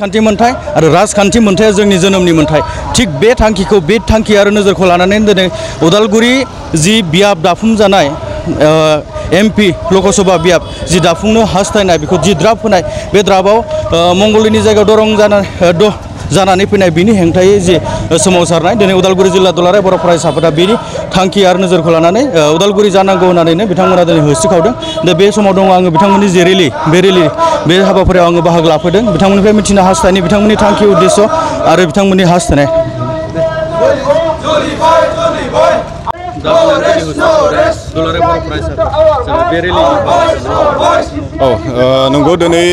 खान्थि मोनथाय आरो राजखान्थि मोनथाया जोंनि जोनोमनि मोनथाय थिग बे थांखि आरो नोजोरखौ लानानै दिनै उदालगुरि जि बियाब दाफुंजानाय एमपि लोकसभा बियाब जि दाफुंनो हास्थायनाय बेखौ जि द्राफ्ट होनाय बे द्राफ्टआव मंगलदैनि जायगायाव दरं जानानै फैनाय बिनि हेंथायै जि सोमावसारनाय दिनै उदालगुरि जिल्ला दुलाराय बर' फरायसाफोरा बेनि थांखि आरो नोजोरखौ लानानै उदालगुरि जानांगौ होननानैनो बिथांमोना दिनै होस्रिखावदों दा बे समाव दङ आङो बिथांमोननि जे रेलि बे हाबाफारियाव आङो बाहागो लाफैदों बिथांमोननिफ्राय मिथिनो हास्थायनाय बिथांमोननि थांखि उद्देश्य आरो बिथांमोननि हास्थायनाय नंगौ दिनै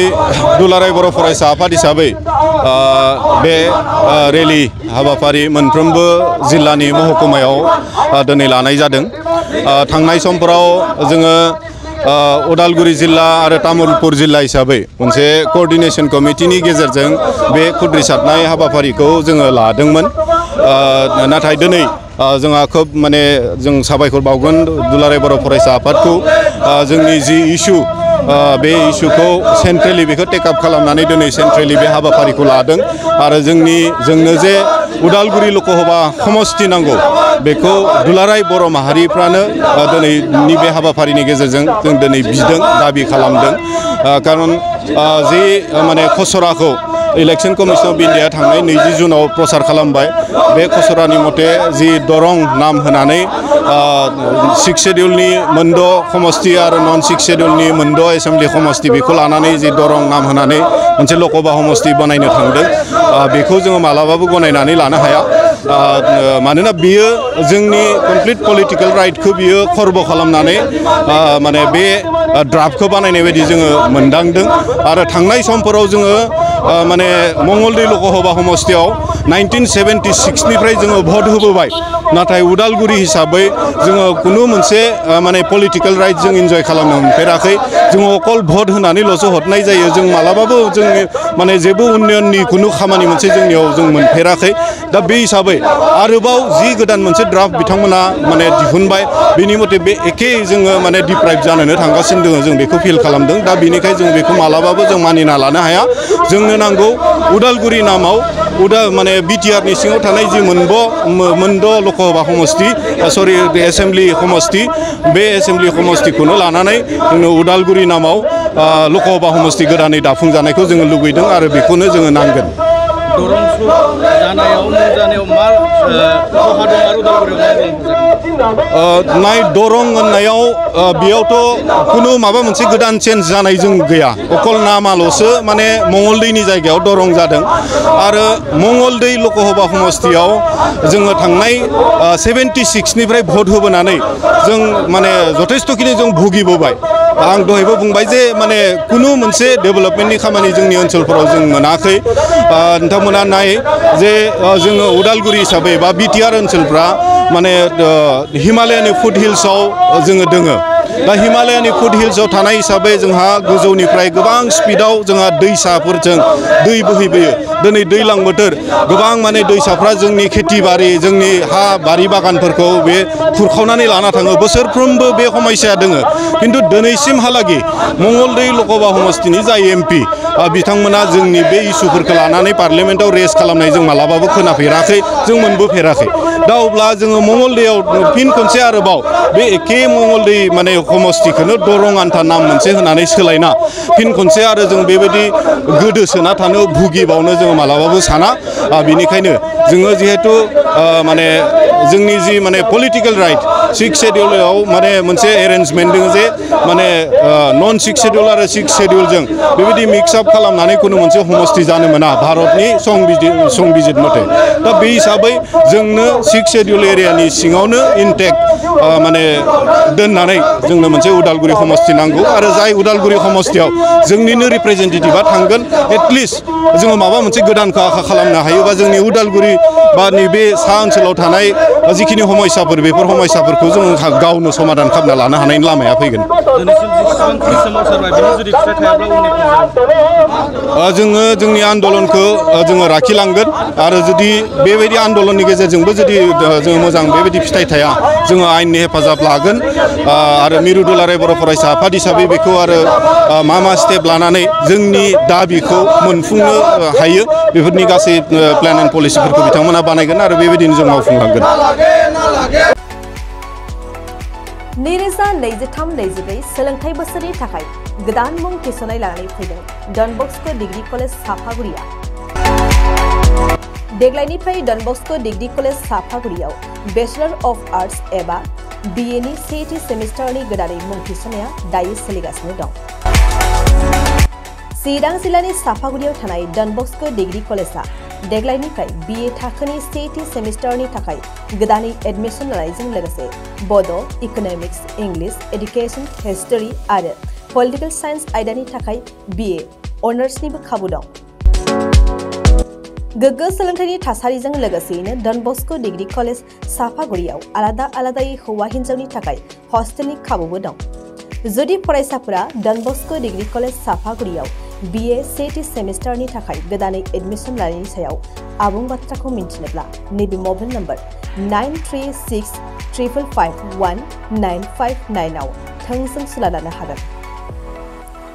दुलाराय बर' फरायसा आफाद हिसाबै बे रेलि हाबाफारि मोनफ्रोमबो जिल्लानि महकुमायाव दिनै लानाय जादों थांनाय समफोराव जोङो उदालगुरि जिल्ला आरो तामुलपुर जिल्ला हिसाबै मोनसे कोअर्डिनेशन कमिटिनि गेजेरजों बे खुद्रिसारनाय हाबाफारिखौ जोङो लादोंमोन नाथाय दिनै जोंहा खोब माने जों साबायखर बावगोन दुलाराय बर' फरायसा आफादखौ जोंनि जि इस्यु बे इस्युखौ सेन्ट्रेलि बेखौ टेकआप खालामनानै दिनै सेन्ट्रेलि बे हाबाफारिखौ लादों आरो जोंनो जे उदालगुरि लोकसभा समस्ति नांगौ बेखौ दुलाराय बर' माहारिफ्रानो दिनैनि बे हाबाफारिनि गेजेरजों जों दिनै बिदों दाबि खालामदों खारन जि माने खसराखौ इलेक्शन कमिशन अफ इन्डिया थांनाय 20 जुनाव प्रचार खालामबाय बे खसरानि मथे जि दरं नाम होनानै 6 शेड्यूलनि मोनद' समस्ति आरो नन 6 शेड्यूलनि मोनद' एसेम्बलि समस्ति बेखौ लानानै जि दरं नाम होनानै मोनसे लोकसभा समस्ति बानायनो थांदों बेखौ जोङो मालाबाबो गनायनानै लानो हाया मानोना बियो जोंनि कमप्लिट पलिटिकल राइटखौ बियो खर्ब खालामनानै माने बे ड्राफ्टखौ बानायनाय बायदि जोङो मोनदांदों आरो थांनाय समफोराव जोङो माने मंगलदै लोकसभा समस्तियाव 1976निफ्राय जोङो भट होबोबाय नाथाय उदालगुरि हिसाबै जोङो खुनु मोनसे माने पलिटिकल राइट जों इन्जय खालामनो मोनफेराखै जोङो अकल भट होनानैल'सो हरनाय जायो जों मालाबाबो जोंनि माने जेबो उन्नयननि खुनु खामानि मोनसे जोंनियाव जों मोनफेराखै दा बे हिसाबै आरोबाव जि गोदान मोनसे ड्राफ्ट बिथांमोना माने दिहुनबाय बिनि मथे बे एखे जोङो माने डिप्राइभ जानोनो थांगासिनो दङ जों बेखौ फिल खालामदों दा बेनिखायनो जों बेखौ मालाबाबो जों मानिना लानो हाया जोंनो नांगौ उदालगुरि नामाव माने बिटिआरनि सिङाव थानाय जि मोनद' लोकसभा समस्ति सरि एसेम्बलि समस्ति बे एसेम्बलि समस्तिखौनो लानानै जोंनो उदालगुरि नामाव लोकसभा समस्ति गोदानै दाफुंजानायखौ जोङो लुबैदों आरो बेखौनो जोङो नांगोन नाय दरं होननायाव बेयावथ' खुनु माबा मोनसे गोदान चेन्ज जानाय जों गैया अकल नामाल'सो माने मंगलदैनि जायगायाव दरं जादों आरो मंगलदै लोकसभा समस्तियाव जोङो थांनाय 76निफ्राय भट होबोनानै जों माने जथेस्थ'खिनि जों भुगिबोबाय आं दहायबो बुंबाय जे माने खुनु मोनसे डेभेलपमेन्टनि खामानि जोंनि ओनसोलफोराव जों मोनाखै नोंथांमोना नाय जे जोङो उदालगुरि हिसाबै बा बिटिआर ओनसोलफ्रा माने हिमालयानि फुट हिल्सआव जोङो दोङो दा हिमालयानि फुट हिल्सआव थानाय हिसाबै जोंहा गोजौनिफ्राय गोबां स्पिडआव जोंहा दैसाफोरजों दै बोहैबोयो दिनै दैज्लां बोथोर गोबां माने दैसाफ्रा जोंनि खेथि बारि जोंनि हा बारि बागानफोरखौ बे खुरखावनानै लाना थाङो बोसोरफ्रोमबो बे समस्याया दोङो खिन्थु दिनैसिमहालागै मंगलदै लोकसभा समस्तिनि जाय एमपि बिथांमोना जोंनि बे इस्युफोरखौ लानानै पार्लियामेन्टआव रेज खालामनाय जों मालाबाबो खोनाफेराखै जों मोनबोफेराखै दा अब्ला जोङो मंगलदैयाव फिन खनसे आरोबाव बे एखे मंगलदै माने समस्तिखौनो दरं आन्था नाम मोनसे होनानै सोलायना फिन खनसे आरो जों बेबायदि गोदोसोना थानो भुगिबावनो जोङो मालाबाबो साना बेनिखायनो जोङो जिहेतु माने जोंनि जि माने पलिटिकेल राइट 6 शेड्यूलाव माने मोनसे एरेन्जमेन्ट दङ जे माने नन 6 शेड्यूल आरो 6 शेड्यूलजों बेबायदि मिक्सआप खालामनानै खुनु मोनसे समस्ति जानो मोना भारतनि संबिजित मथे दा बे हिसाबै जोंनो 6 शेड्यूल एरियानि सिङावनो इनटेक्ट माने दोननानै जोंनो मोनसे उदालगुरि समस्ति नांगौ आरो जाय उदालगुरि समस्तियाव जोंनिनो रिप्रेजेन्टेटिभा थांगोन एटलिस्ट जोङो माबा मोनसे गोदानखौ आखा खालामनो हायोबा जोंनि उदालगुरि बा नैबे सा ओनसोलाव थानाय जिखिनि समस्याफोर बेफोर समस्याफोरखौ जों गावनो समाधान खालामना लानो हानायनि लामाया फैगोन जोङो जोंनि आन्दलनखौ जोङो लाखिलांगोन आरो जुदि बेबायदि आन्दलननि गेजेरजोंबो जुदि जोङो मोजां बेबायदि फिथाइ थाया जोङो आयेननि हेफाजाब लागोन आरो मिरु दुलाराय बर' फरायसा आफाद हिसाबै बेखौ आरो मा स्टेप लानानै जोंनि दाबिखौ मोनफुंनो हायो बेफोरनि गासै प्लेन एन्ड पलिसिफोरखौ बिथांमोना बानायगोन आरो बेबायदिनो जों मावफुंलांगोन। 2023-24 सोलोंथाइ बोसोरनि थाखाय गोदान मुं थिसननाय लानानै फैदों डन बस्क' डिग्री कलेज साफागुरिया। देग्लायनिफ्राय डन बस्क' डिग्री कलेज साफागुरियाव बेचलर अफ आर्ट्स एबा BA नि सेथि सेमिस्टारनि गोदानै मुं थिसननाया दायो सोलिगासिनो दं। चिरां जिल्लानि साफागुरियाव थानाय डन बस्क' डिग्री कलेजआ देग्लायनिफ्राय BA थाखोनि सेथि सेमिस्टारनि थाखाय गोदानै एडमिशन लानायजों लोगोसे बड', इक'नमिक्स, इंलिश, एडुकेशन, हिस्टरी आरो पलिटिकल साइन्स आयदानि थाखाय BA अनार्सनिबो खाबु दं। गोग्गो सोलोंथाइनि थासारिजों लोगोसेयैनो डन बस्क' डिग्री कलेज साफागुरियाव आलादा आलादायै हौवा हिन्जावनि थाखाय हस्टेलनि खाबुबो दं। जुदि फरायसाफोरा डन बस्क' डिग्री कलेज साफागुरियाव BA सेथि सेमिस्टारनि थाखाय गोदानै एडमिशन लानायनि सायाव आबुं बाथ्राखौ मिन्थिनोब्ला नैबे मबाइल नम्बर 9365519559 आव थोंजों सुला लानो हागोन।